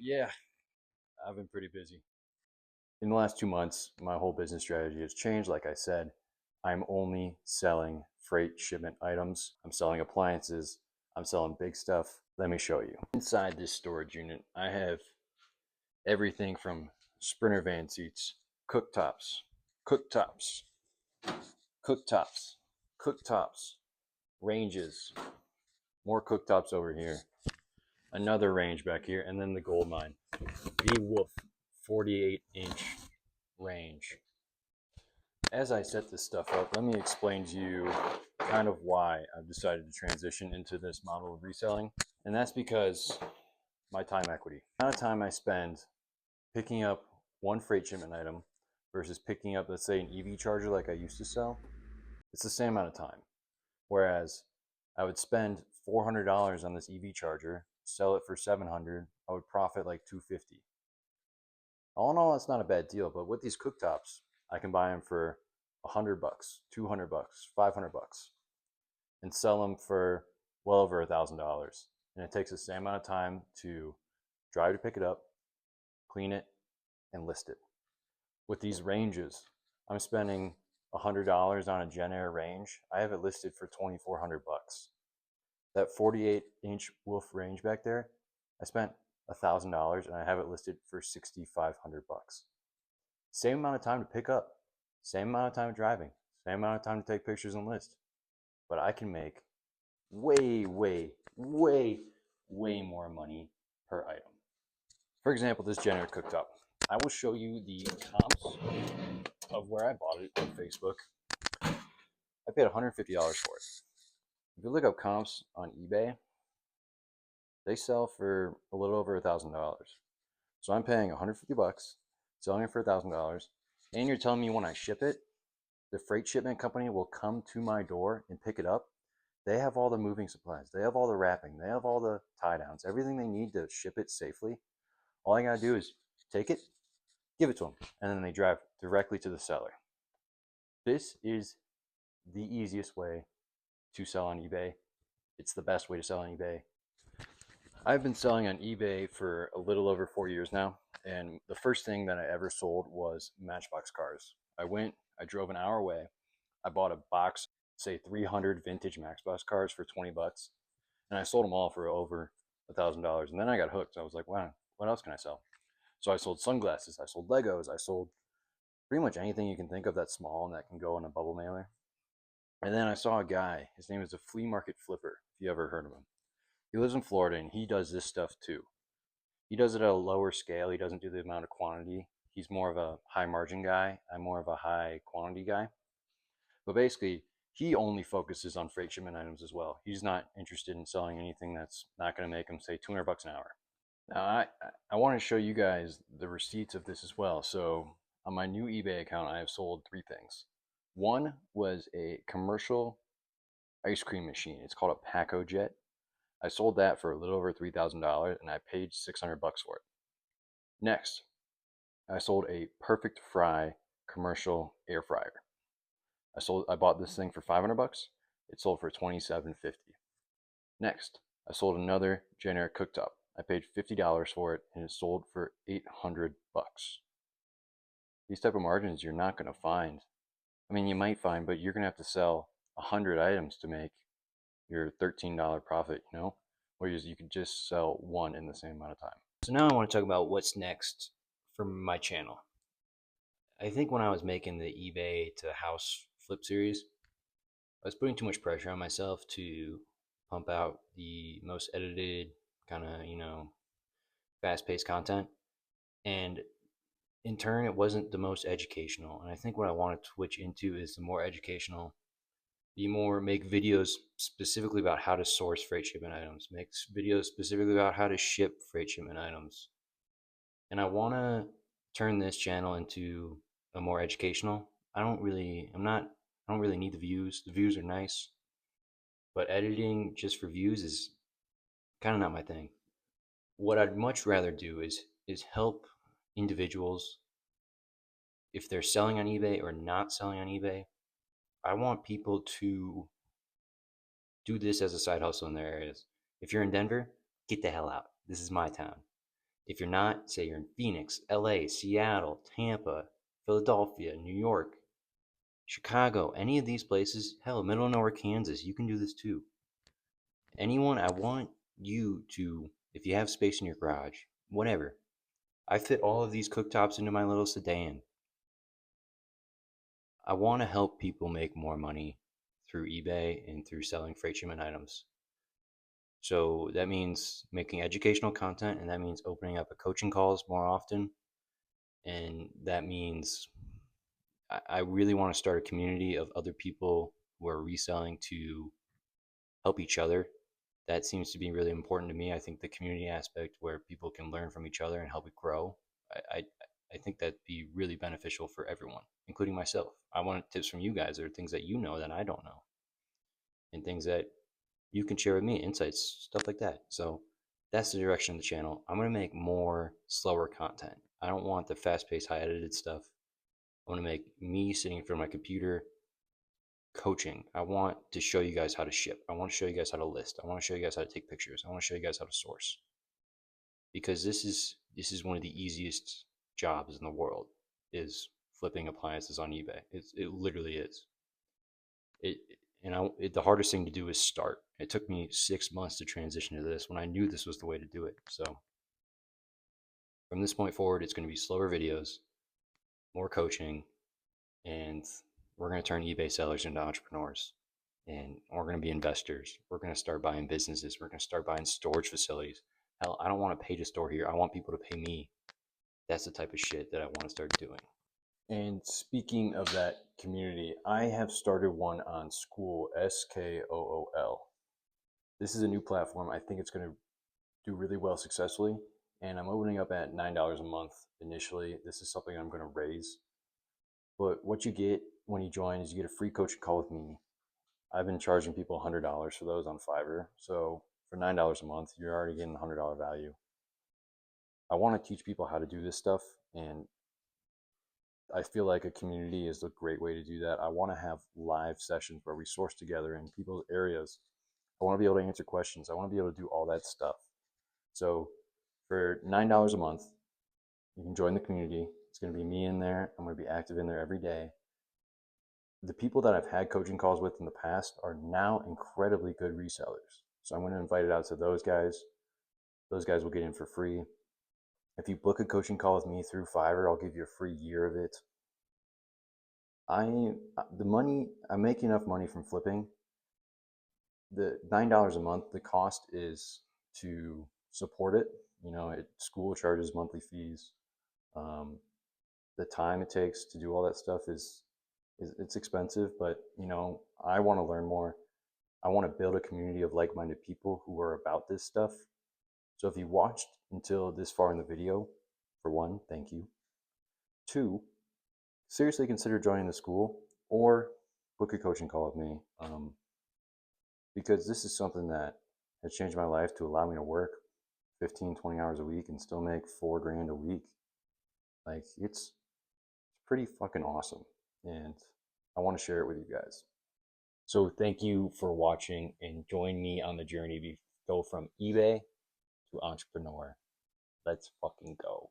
Yeah, I've been pretty busy. In the last 2 months, my whole business strategy has changed. Like I said, I'm only selling freight shipment items. I'm selling appliances. I'm selling big stuff. Let me show you. Inside this storage unit, I have everything from Sprinter van seats, cooktops, cooktops, cooktops, cooktops, ranges, more cooktops over here, another range back here, and then the gold mine. The Wolf 48-inch range. As I set this stuff up, let me explain to you kind of why I've decided to transition into this model of reselling. And that's because my time equity. The amount of time I spend picking up one freight shipment item versus picking up, let's say, an EV charger like I used to sell, it's the same amount of time. Whereas I would spend $400 on this EV charger, sell it for $700, I would profit like $250. All in all, that's not a bad deal. But with these cooktops, I can buy them for $100, $200, $500, and sell them for well over $1,000. And it takes the same amount of time to drive to pick it up, clean it, and list it. With these ranges, I'm spending $100 on a Gen Air range. I have it listed for $2,400. That 48-inch Wolf range back there, I spent $1,000 and I have it listed for $6,500. Same amount of time to pick up, same amount of time driving, same amount of time to take pictures and list. But I can make way, way, way, way more money per item. For example, this Gen Air cooktop. I will show you the comps of where I bought it on Facebook. I paid $150 for it. If you look up comps on eBay, they sell for a little over $1,000. So I'm paying $150, selling it for $1,000, and you're telling me when I ship it, the freight shipment company will come to my door and pick it up. They have all the moving supplies, they have all the wrapping, they have all the tie downs, everything they need to ship it safely. All I gotta do is take it, give it to them, and then they drive directly to the seller. This is the easiest way to sell on eBay. It's the best way to sell on eBay. I've been selling on eBay for a little over 4 years now, and the first thing that I ever sold was Matchbox cars. I drove an hour away, I bought a box, say 300 vintage Matchbox cars for $20, and I sold them all for over $1,000. And then I got hooked. I was like, wow, what else can I sell? So I sold sunglasses, I sold Legos, I sold pretty much anything you can think of that's small and that can go in a bubble mailer. And then I saw a guy, his name is a flea market flipper, if you ever heard of him. He lives in Florida and he does this stuff too. He does it at a lower scale. He doesn't do the amount of quantity. He's more of a high margin guy. I'm more of a high quantity guy. But basically, he only focuses on freight shipment items as well. He's not interested in selling anything that's not going to make him, say, $200 an hour. Now, I want to show you guys the receipts of this as well. So on my new eBay account, I have sold three things. One was a commercial ice cream machine. It's called a Paco Jet. I sold that for a little over $3,000 and I paid $600 for it. Next, I sold a Perfect Fry commercial air fryer. I bought this thing for $500. It sold for $27.50. Next, I sold another generic cooktop. I paid $50 for it and it sold for $800. These type of margins you're not going to find. I mean, you might find, but you're going to have to sell 100 items to make your $13 profit, whereas you could just sell one in the same amount of time. So now I want to talk about what's next for my channel. I think when I was making the eBay to house flip series, I was putting too much pressure on myself to pump out the most edited kind of, fast-paced content. And in turn, it wasn't the most educational. And I think what I want to switch into is the more educational, make videos specifically about how to source freight shipment items, make videos specifically about how to ship freight shipment items. And I want to turn this channel into a more educational. I don't really need the views. The views are nice, but editing just for views is kind of not my thing. What I'd much rather do is help individuals if they're selling on eBay or not selling on eBay. I want people to do this as a side hustle in their areas. If you're in Denver, get the hell out. This is my town. If you're not, say you're in Phoenix, LA, Seattle, Tampa, Philadelphia, New York, Chicago, any of these places, hell, middle of nowhere, Kansas, you can do this too. Anyone, I want you to, if you have space in your garage, whatever, I fit all of these cooktops into my little sedan. I want to help people make more money through eBay and through selling freight shipment items. So that means making educational content, and that means opening up a coaching calls more often. And that means I really want to start a community of other people who are reselling to help each other. That seems to be really important to me. I think the community aspect where people can learn from each other and help it grow, I, I, I think that'd be really beneficial for everyone, including myself. I want tips from you guys. There are things that you know that I don't know, and things that you can share with me, insights, stuff like that. So that's the direction of the channel. I'm going to make more slower content. I don't want the fast paced, high edited stuff. I want to make me sitting in front of my computer coaching. I want to show you guys how to ship. I want to show you guys how to list. I want to show you guys how to take pictures. I want to show you guys how to source. Because this is one of the easiest jobs in the world, is flipping appliances on eBay. It literally is. It the hardest thing to do is start. It took me 6 months to transition to this when I knew this was the way to do it. So from this point forward, it's going to be slower videos, more coaching, and we're going to turn eBay sellers into entrepreneurs. And we're going to be investors. We're going to start buying businesses. We're going to start buying storage facilities. Hell, I don't want to pay to store here. I want people to pay me. That's the type of shit that I want to start doing. And speaking of that community, I have started one on Skool, Skool. This is a new platform. I think it's going to do really well successfully. And I'm opening up at $9 a month initially. This is something I'm going to raise. But what you get when you join is you get a free coaching call with me. I've been charging people $100 for those on Fiverr. So for $9 a month, you're already getting $100 value. I want to teach people how to do this stuff, and I feel like a community is a great way to do that. I want to have live sessions where we source together in people's areas. I want to be able to answer questions. I want to be able to do all that stuff. So for $9 a month, you can join the community. It's going to be me in there. I'm going to be active in there every day. The people that I've had coaching calls with in the past are now incredibly good resellers. So I'm going to invite it out to those guys. Those guys will get in for free. If you book a coaching call with me through Fiverr, I'll give you a free year of it. I make enough money from flipping. The $9 a month, the cost is to support it. School charges monthly fees. The time it takes to do all that stuff is it's expensive, but I want to learn more. I want to build a community of like-minded people who are about this stuff. So if you watched until this far in the video, for one, thank you. Two, seriously consider joining the school or book a coaching call with me, because this is something that has changed my life to allow me to work 15, 20 hours a week and still make $4,000 a week. Like, it's pretty fucking awesome, and I want to share it with you guys. So thank you for watching, and join me on the journey. We go from eBay to entrepreneur. Let's fucking go.